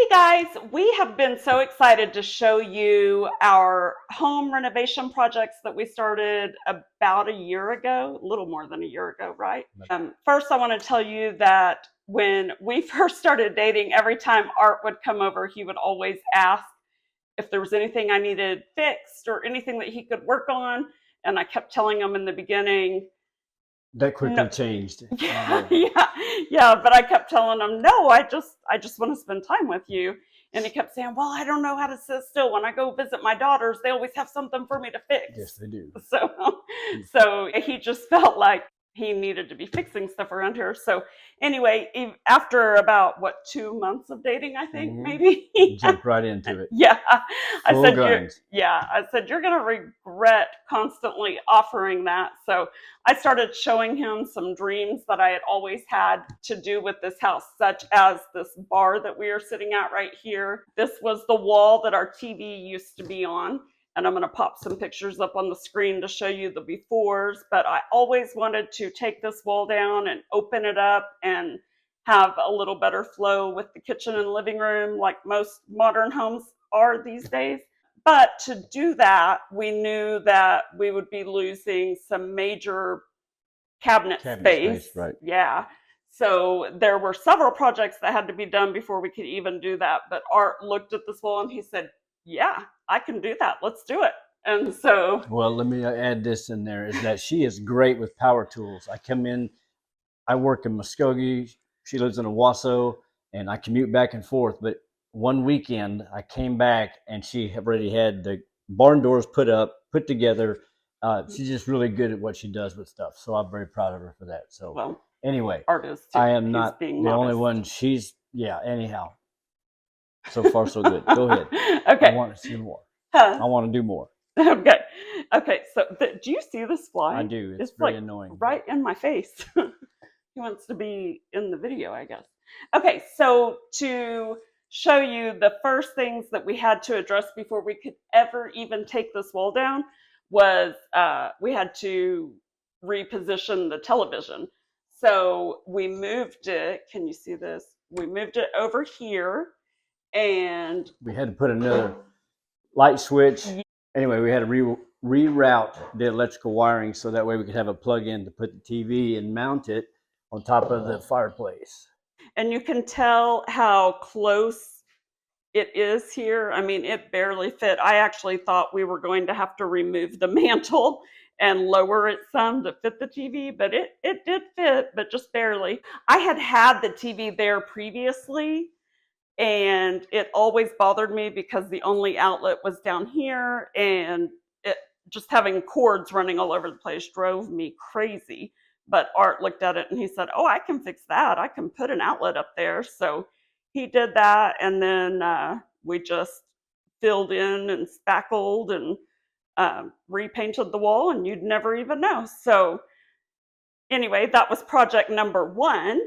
Hey guys, we have been so excited to show you our home renovation projects that we started about a year ago, a little more than a year ago, right? First, I want to tell you that when we first started dating, every time Art would come over, he would always ask if there was anything I needed fixed or anything that he could work on. And I kept telling him in the beginning, That no, quickly changed. I yeah, know. yeah, but I kept telling him, no, I just want to spend time with you. And he kept saying, well, I don't know how to sit still. When I go visit my daughters, they always have something for me to Yes, fix. they do. So, so he just felt like he needed to be fixing stuff around here. So anyway, after about 2 months of dating, I think Hmm. maybe, Jumped right into it. yeah, Full guns. I said, you're going to regret constantly offering that. So I started showing him some dreams that I had always had to do with this house, such as this bar that we are sitting at right here. This was the wall that our TV used to be on. And I'm going to pop some pictures up on the screen to show you the befores. But I always wanted to take this wall down and open it up and have a little better flow with the kitchen and living room like most modern homes are these days. But to do that, we knew that we would be losing some major cabinet Cabinet space. space, right. Yeah. So there were several projects that had to be done before we could even do that. But Art looked at this wall and he said, yeah, I can do that. Let's do it. And so, Well, let me add this in there is that she is great with power tools. I come in, I work in Muskogee. She lives in Owasso, and I commute back and forth. But one weekend, I came back and she already had the barn doors put up, put together. She's just really good at what she does with stuff. So I'm very proud of her for that. So well, anyway, Art is too. I am He's not being the only modest. one. Yeah, anyhow. So far, so good. Go ahead. I Okay. want to see more. Huh. I want to do more. Okay. Okay. So, do you see this I fly? do. It's It's very like annoying. right in my face. He wants to be in the video, I guess. Okay. So, to show you the first things that we had to address before we could ever even take this wall down was we had to reposition the television. So, we moved it. Can you see this? We moved it over here and We had to put another light switch. Anyway, we had to reroute the electrical wiring so that way we could have a plug-in to put the TV and mount it on top of the fireplace. and you can tell how close it is here. I mean, it barely fit. I actually thought we were going to have to remove the mantle and lower it some to fit the TV, but it did fit, but just barely. I had the TV there previously, and it always bothered me because the only outlet was down here, and it just having cords running all over the place drove me crazy. But Art looked at it and he said, oh, I can fix that. I can put an outlet up there. So he did that, and then we just filled in and spackled and repainted the wall, and you'd never even know. So anyway, that was project number one.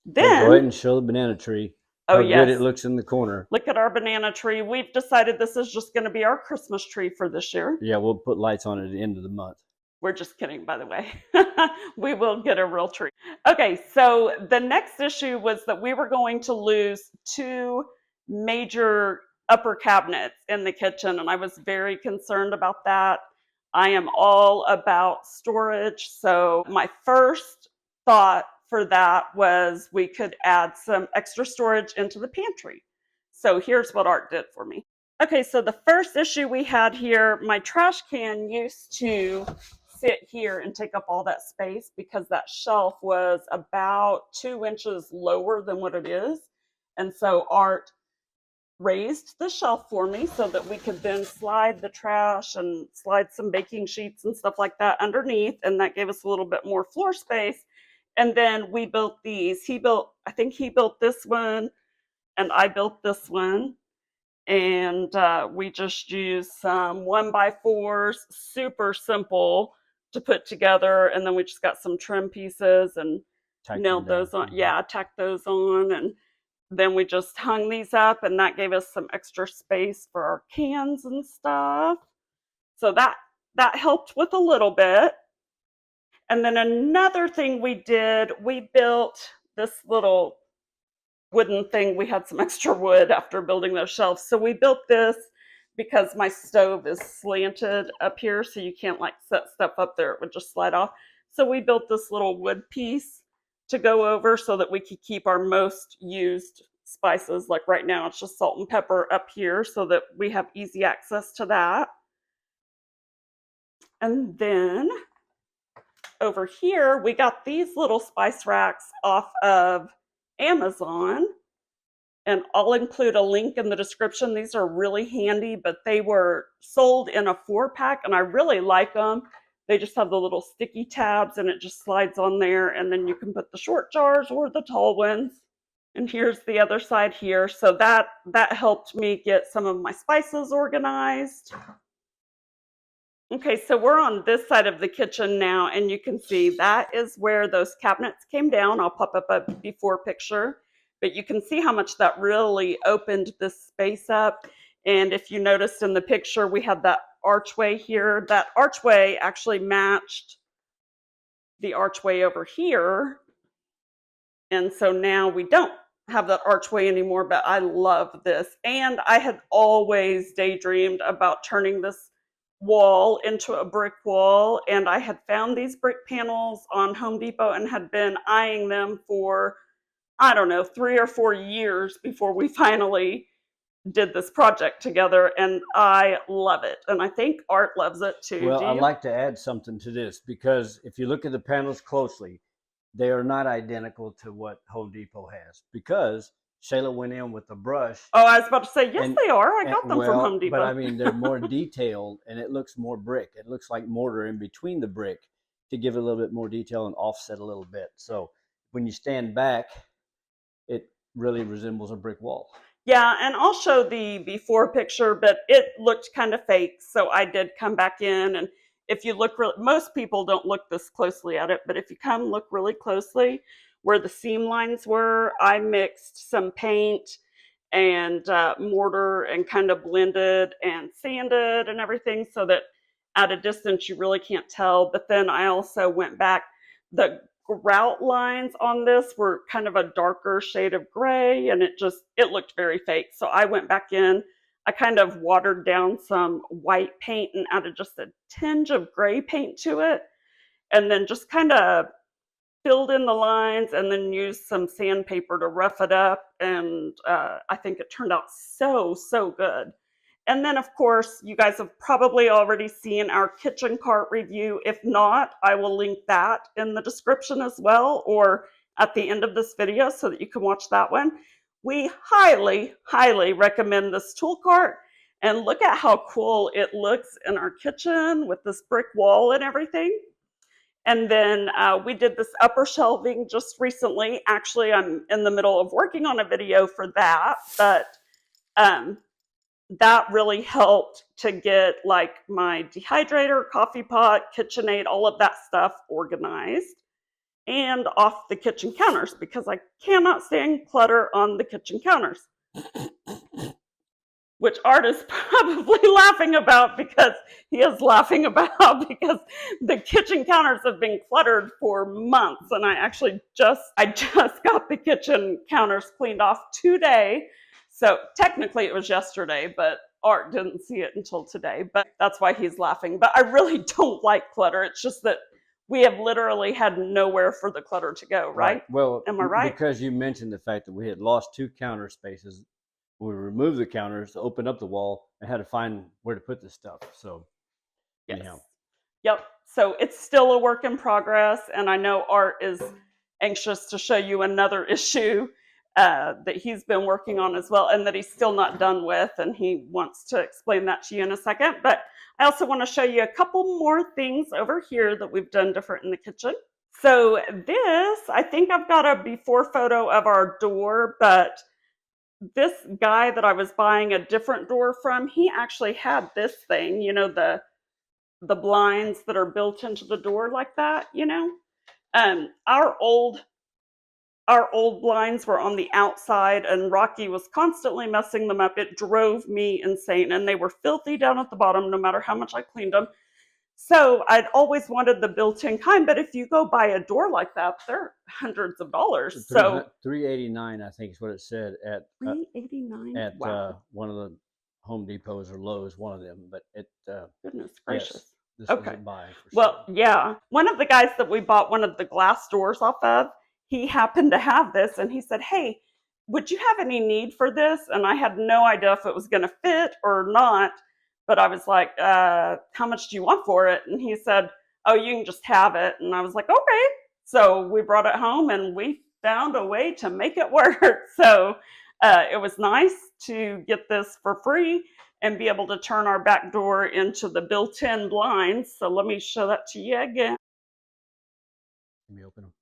Okay, go ahead Then, and show the banana tree. oh How good it yes, looks in the corner. look at our banana tree. We've decided this is just going to be our Christmas tree for this year. Yeah, we'll put lights on it at the end of the month. We're just kidding, by the way. We will get a real tree. Okay, so the next issue was that we were going to lose two major upper cabinets in the kitchen, and I was very concerned about that. I am all about storage, so my first thought for that was we could add some extra storage into the pantry. So here's what Art did for me. Okay, so the first issue we had here, my trash can used to sit here and take up all that space because that shelf was about 2 inches lower than what it is. And so Art raised the shelf for me so that we could then slide the trash and slide some baking sheets and stuff like that underneath. And that gave us a little bit more floor space. And then we built these. I think he built this one, and I built this one. And we just used some 1x4s, super simple to put together. And then we just got some trim pieces and Tack them nailed down. those on. Yeah, tacked those on. And then we just hung these up, and that gave us some extra space for our cans and stuff. So that helped with a little bit. And then another thing we did, we built this little wooden thing. We had some extra wood after building those shelves. So we built this because my stove is slanted up here, so you can't like set stuff up there. It would just slide off. So we built this little wood piece to go over so that we could keep our most used spices. Like right now, it's just salt and pepper up here so that we have easy access to that. And then over here, we got these little spice racks off of Amazon. And I'll include a link in the description. These are really handy, but they were sold in a 4-pack, and I really like them. They just have the little sticky tabs, and it just slides on there, and then you can put the short jars or the tall ones. And here's the other side here. So that helped me get some of my spices organized. Okay, so we're on this side of the kitchen now, and you can see that is where those cabinets came down. I'll pop up a before picture, but you can see how much that really opened this space up. And if you noticed in the picture, we had that archway here. That archway actually matched the archway over here. And so now we don't have that archway anymore, but I love this. And I had always daydreamed about turning this wall into a brick wall, and I had found these brick panels on Home Depot and had been eyeing them for, I don't know, 3 or 4 years before we finally did this project together, and I love it. And I think Art loves it too. Well, I'd like to add something to this, because if you look at the panels closely, they are not identical to what Home Depot has, because Shayla went in with a brush. Oh, I was about to say, yes, they are. I got them from Home Depot. But I mean, they're more detailed, and it looks more brick. It looks like mortar in between the brick to give it a little bit more detail and offset a little bit. So when you stand back, it really resembles a brick wall. Yeah, and I'll show the before picture, but it looked kind of fake. So I did come back in, and if you look, most people don't look this closely at it, but if you come look really closely, where the seam lines were, I mixed some paint and mortar and kind of blended and sanded and everything so that at a distance you really can't tell. But then I also went back. The grout lines on this were kind of a darker shade of gray, and it looked very fake. So I went back in. I kind of watered down some white paint and added just a tinge of gray paint to it, and then just kind of filled in the lines and then used some sandpaper to rough it up. And I think it turned out so good. And then, of course, you guys have probably already seen our kitchen cart review. If not, I will link that in the description as well, or at the end of this video so that you can watch that one. We highly recommend this tool cart. And look at how cool it looks in our kitchen with this brick wall and everything. And then we did this upper shelving just recently. Actually, I'm in the middle of working on a video for that, but that really helped to get like my dehydrator, coffee pot, KitchenAid, all of that stuff organized and off the kitchen counters, because I cannot stand clutter on the kitchen counters. Which Art is probably laughing about, because he is laughing about because the kitchen counters have been cluttered for months, and I just got the kitchen counters cleaned off today. So technically it was yesterday, but Art didn't see it until today, but that's why he's laughing. But I really don't like clutter. It's just that we have literally had nowhere for the clutter to go, right? Well, am I right? Because you mentioned the fact that we had lost 2 counter spaces. We removed the counters to open up the wall and had to find where to put this stuff. So, yes. Anyhow. Yep. So it's still a work in progress. And I know Art is anxious to show you another issue that he's been working on as well, and that he's still not done with. And he wants to explain that to you in a second. But I also want to show you a couple more things over here that we've done different in the kitchen. So this, I think I've got a before photo of our door, but this guy that I was buying a different door from, he actually had this thing, you know, the blinds that are built into the door like that, you know. Our old blinds were on the outside, and Rocky was constantly messing them up. It drove me insane, and they were filthy down at the bottom no matter how much I cleaned them. So I'd always wanted the built-in kind, but if you go buy a door like that, they're hundreds of dollars. So $389, I think is what it said $389. at Wow. one of the Home Depots or Lowe's, one of them. But Goodness yes, gracious. this was Okay. a buy for Well, sure. yeah. One of the guys that we bought one of the glass doors off of, he happened to have this and he said, "Hey, would you have any need for this?" And I had no idea if it was going to fit or not. But I was like, how much do you want for it? And he said, "Oh, you can just have it." And I was like, okay. So we brought it home and we found a way to make it work. So it was nice to get this for free and be able to turn our back door into the built-in blinds. So let me show that to you again. Let me open them.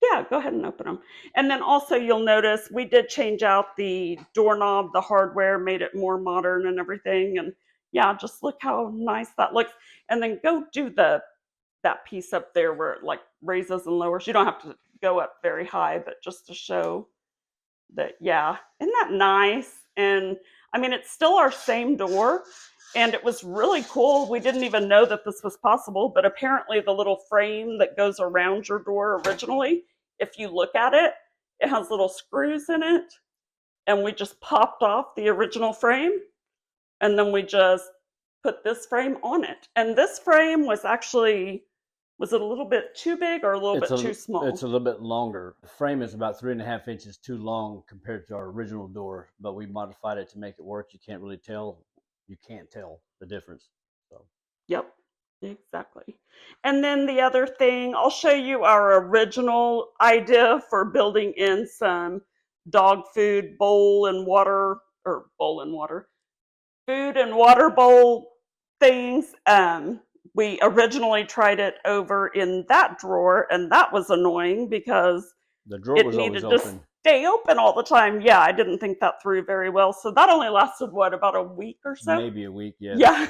Yeah, go ahead and open them. And then also you'll notice we did change out the doorknob, the hardware, made it more modern and everything. And yeah, just look how nice that looks. And then go do that piece up there where it like raises and lowers. You don't have to go up very high, but just to show that, yeah, isn't that nice? And I mean, it's still our same door, and it was really cool. We didn't even know that this was possible, but apparently the little frame that goes around your door originally, if you look at it, it has little screws in it, and we just popped off the original frame, and then we just put this frame on it. And this frame was actually, was it a little bit too big or a little bit too small? It's a little bit longer. The frame is about 3.5 inches too long compared to our original door, but we modified it to make it work. You can't really tell. You can't tell the difference. So Yep, exactly. And then the other thing, I'll show you our original idea for building in some dog food bowl and water, or bowl and water, food and water bowl things. We originally tried it over in that drawer, and that was annoying because the drawer it was always needed to open. stay open all the time. Yeah, I didn't think that through very well. So that only lasted, what, about a week or so? Maybe a week, yes. Yeah.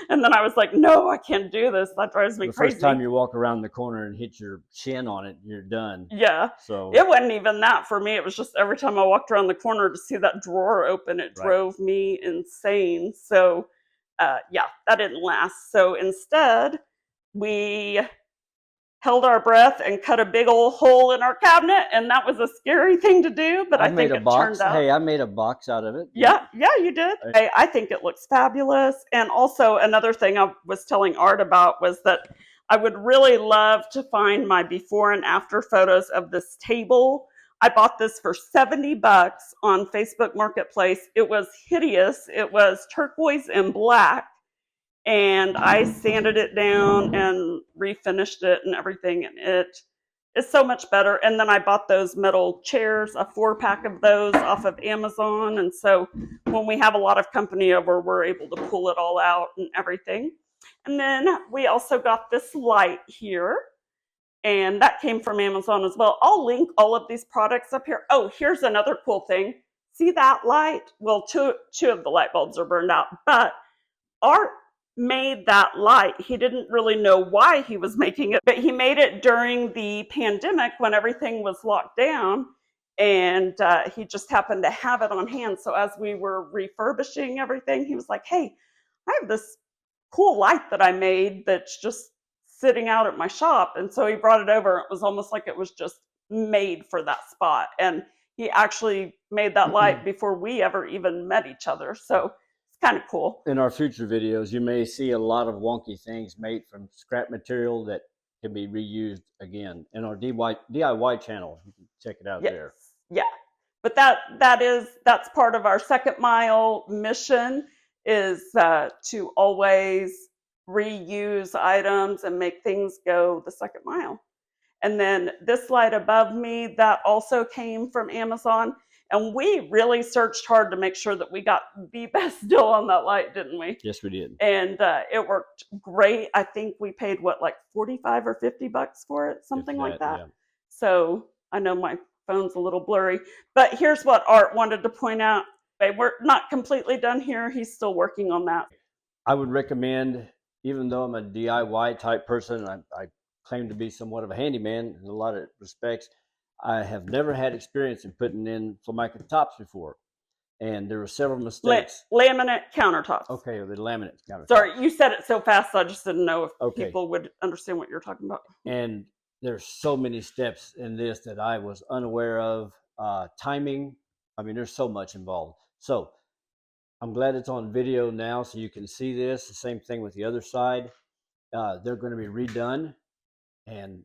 And then I was like, no, I can't do this. That drives me The crazy. first time you walk around the corner and hit your chin on it, you're done. Yeah. So it wasn't even that for me. It was just every time I walked around the corner to see that drawer open, it Right. drove me insane. So, yeah, that didn't last. So instead, we held our breath and cut a big old hole in our cabinet, and that was a scary thing to do, but I made think a it box. turned out. Hey, I made a box out of it. Yeah, you did. I think it looks fabulous. And also another thing I was telling Art about was that I would really love to find my before and after photos of this table. I bought this for $70 on Facebook Marketplace. It was hideous. It was turquoise and black, and I sanded it down and refinished it and everything, and it is so much better. And then I bought those metal chairs, a 4-pack of those off of Amazon, and so when we have a lot of company over, we're able to pull it all out and everything. And then we also got this light here, and that came from Amazon as well. I'll link all of these products up here. Oh, here's another cool thing. See that light? Well, two of the light bulbs are burned out, but Art made that light. He didn't really know why he was making it, but he made it during the pandemic when everything was locked down, and he just happened to have it on hand. So as we were refurbishing everything, he was like, "Hey, I have this cool light that I made that's just sitting out at my shop." And so he brought it over. It was almost like it was just made for that spot. And he actually made that light before we ever even met each other. So it's kind of cool. In our future videos, you may see a lot of wonky things made from scrap material that can be reused again in our DIY channel. You can check it out there. Yeah. But that's part of our second mile mission, is to always reuse items and make things go the second mile. And then this light above me, that also came from Amazon. And we really searched hard to make sure that we got the best deal on that light, didn't we? Yes, we did. And it worked great. I think we paid what, like 45 or $50 for it, something like that. Yeah. So I know my phone's a little blurry, but here's what Art wanted to point out. We're not completely done here. He's still working on that. I would recommend, even though I'm a DIY type person, I claim to be somewhat of a handyman in a lot of respects, I have never had experience in putting in Formica tops before. and there were several mistakes. Laminate countertops. Okay, the laminate countertop. Sorry, you said it so fast, I just didn't know if Okay. people would understand what you're talking about. And there's so many steps in this that I was unaware of. Timing, I mean, there's so much involved. So I'm glad it's on video now so you can see this. The same thing with the other side. They're going to be redone, and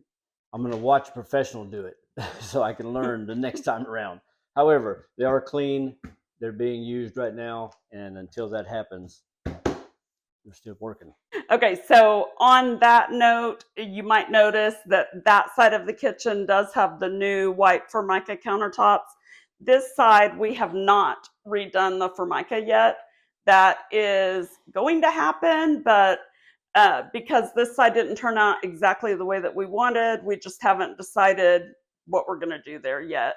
I'm going to watch a professional do it so I can learn the next time around. However, they are clean. They're being used right now, and until that happens, they're still working. Okay, so on that note, you might notice that that side of the kitchen does have the new white Formica countertops. This side, we have not redone the Formica yet. That is going to happen, but because this side didn't turn out exactly the way that we wanted, we just haven't decided what we're going to do there yet.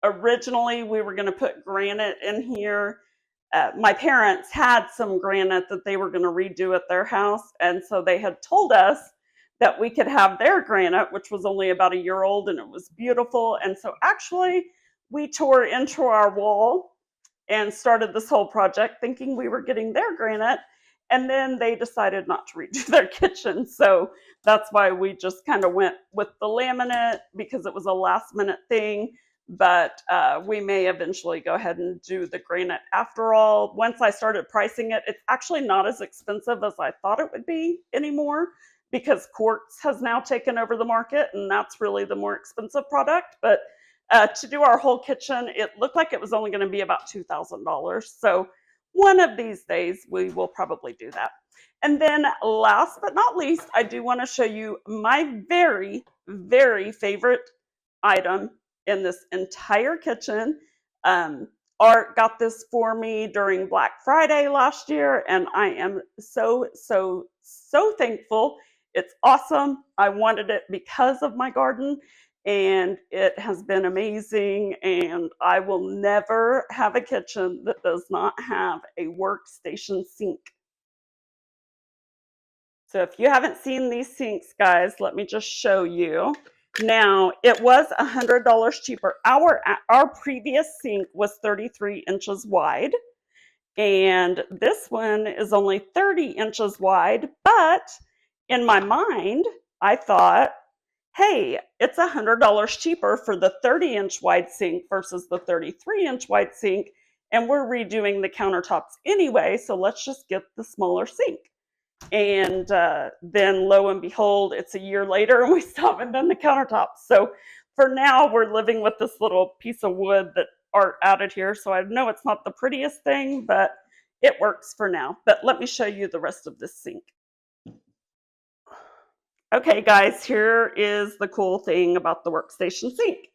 Originally, we were going to put granite in here. My parents had some granite that they were going to redo at their house, and so they had told us that we could have their granite, which was only about a year old, and it was beautiful. And so actually, we tore into our wall and started this whole project thinking we were getting their granite, and then they decided not to redo their kitchen. So that's why we just kind of went with the laminate, because it was a last minute thing. But we may eventually go ahead and do the granite after all. Once I started pricing it, it's actually not as expensive as I thought it would be anymore, because quartz has now taken over the market, and that's really the more expensive product. But to do our whole kitchen, it looked like it was only going to be about $2,000. So one of these days, we will probably do that. And then last but not least, I do want to show you my very, very favorite item in this entire kitchen. Art got this for me during Black Friday last year, and I am so thankful. It's awesome. I wanted it because of my garden, and it has been amazing, and I will never have a kitchen that does not have a workstation sink. So if you haven't seen these sinks, guys, let me just show you. Now, it was $100 cheaper. Our previous sink was 33 inches wide, and this one is only 30 inches wide. But in my mind, I thought, hey, it's $100 cheaper for the 30-inch wide sink versus the 33-inch wide sink, and we're redoing the countertops anyway, so let's just get the smaller sink. And then lo and behold, it's a year later and we still haven't done the countertops. So for now, we're living with this little piece of wood that Art added here. So I know it's not the prettiest thing, but it works for now. But let me show you the rest of this sink. Okay, guys, here is the cool thing about the workstation sink.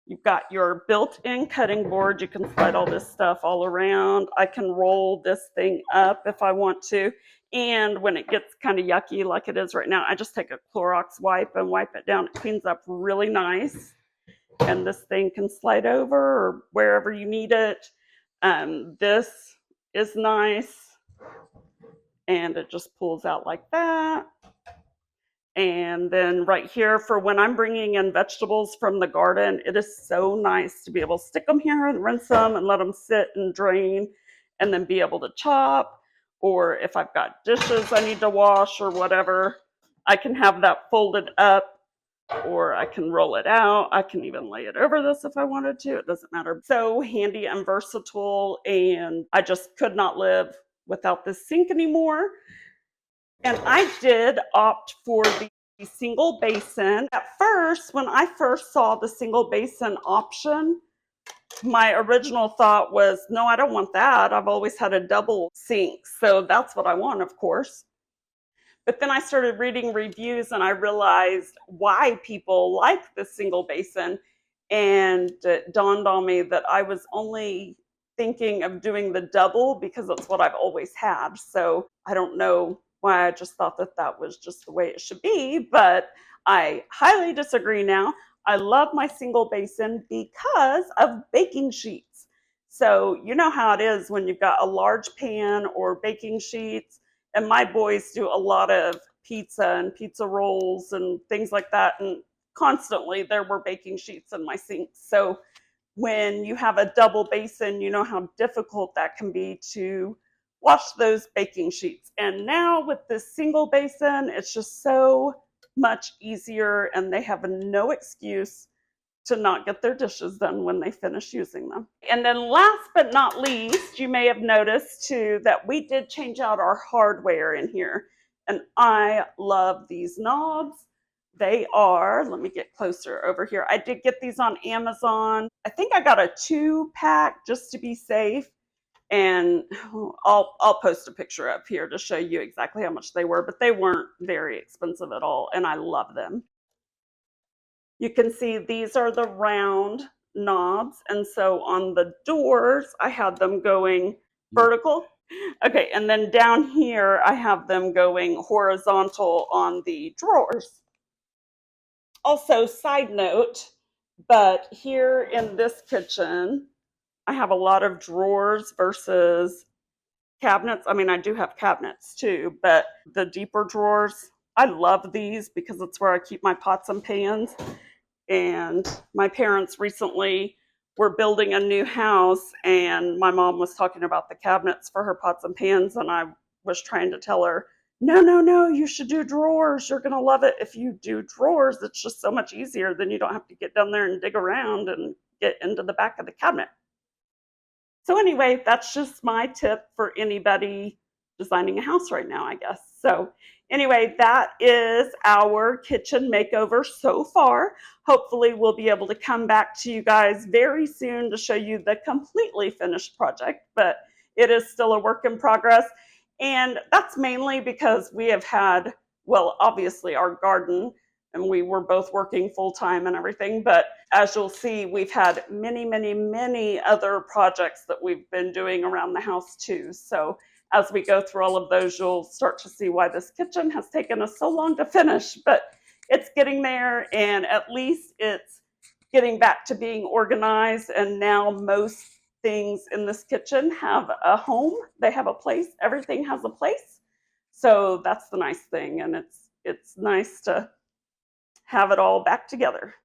You've got your built-in cutting board. You can slide all this stuff all around. I can roll this thing up if I want to. And when it gets kind of yucky like it is right now, I just take a Clorox wipe and wipe it down. It cleans up really nice. And this thing can slide over or wherever you need it. This is nice. And it just pulls out like that. And then right here for when I'm bringing in vegetables from the garden, it is so nice to be able to stick them here and rinse them and let them sit and drain and then be able to chop. Or if I've got dishes I need to wash or whatever, I can have that folded up, or I can roll it out. I can even lay it over this if I wanted to. It doesn't matter. So handy and versatile, and I just could not live without this sink anymore. And I did opt for the single basin. At first, when I first saw the single basin option, my original thought was, no, I don't want that. I've always had a double sink, so that's what I want, of course. But then I started reading reviews and I realized why people like the single basin, and it dawned on me that I was only thinking of doing the double because that's what I've always had. So I don't know why. I just thought that that was just the way it should be, but I highly disagree now. I love my single basin because of baking sheets. So you know how it is when you've got a large pan or baking sheets, and my boys do a lot of pizza and pizza rolls and things like that, and constantly there were baking sheets in my sink. So when you have a double basin, you know how difficult that can be to wash those baking sheets. And now with this single basin, it's just so much easier, and they have no excuse to not get their dishes done when they finish using them. And then last but not least, you may have noticed too that we did change out our hardware in here. And I love these knobs. They are, let me get closer over here. I did get these on Amazon. I think I got a 2-pack just to be safe. And I'll post a picture up here to show you exactly how much they were, but they weren't very expensive at all, and I love them. You can see these are the round knobs, and so on the doors, I had them going vertical. Okay, and then down here, I have them going horizontal on the drawers. Also, side note, but here in this kitchen, I have a lot of drawers versus cabinets. I mean, I do have cabinets too, but the deeper drawers, I love these because it's where I keep my pots and pans. And my parents recently were building a new house, and my mom was talking about the cabinets for her pots and pans, and I was trying to tell her, no, no, no, you should do drawers. You're going to love it if you do drawers. It's just so much easier. Then you don't have to get down there and dig around and get into the back of the cabinet. So anyway, that's just my tip for anybody designing a house right now, I guess. So anyway, that is our kitchen makeover so far. Hopefully we'll be able to come back to you guys very soon to show you the completely finished project, but it is still a work in progress. And that's mainly because we have had, well, obviously our garden, and we were both working full time and everything. But as you'll see, we've had many, many, many other projects that we've been doing around the house too. So as we go through all of those, you'll start to see why this kitchen has taken us so long to finish, but it's getting there, and at least it's getting back to being organized. And now most things in this kitchen have a home. They have a place. Everything has a place. So that's the nice thing. And it's nice to have it all back together.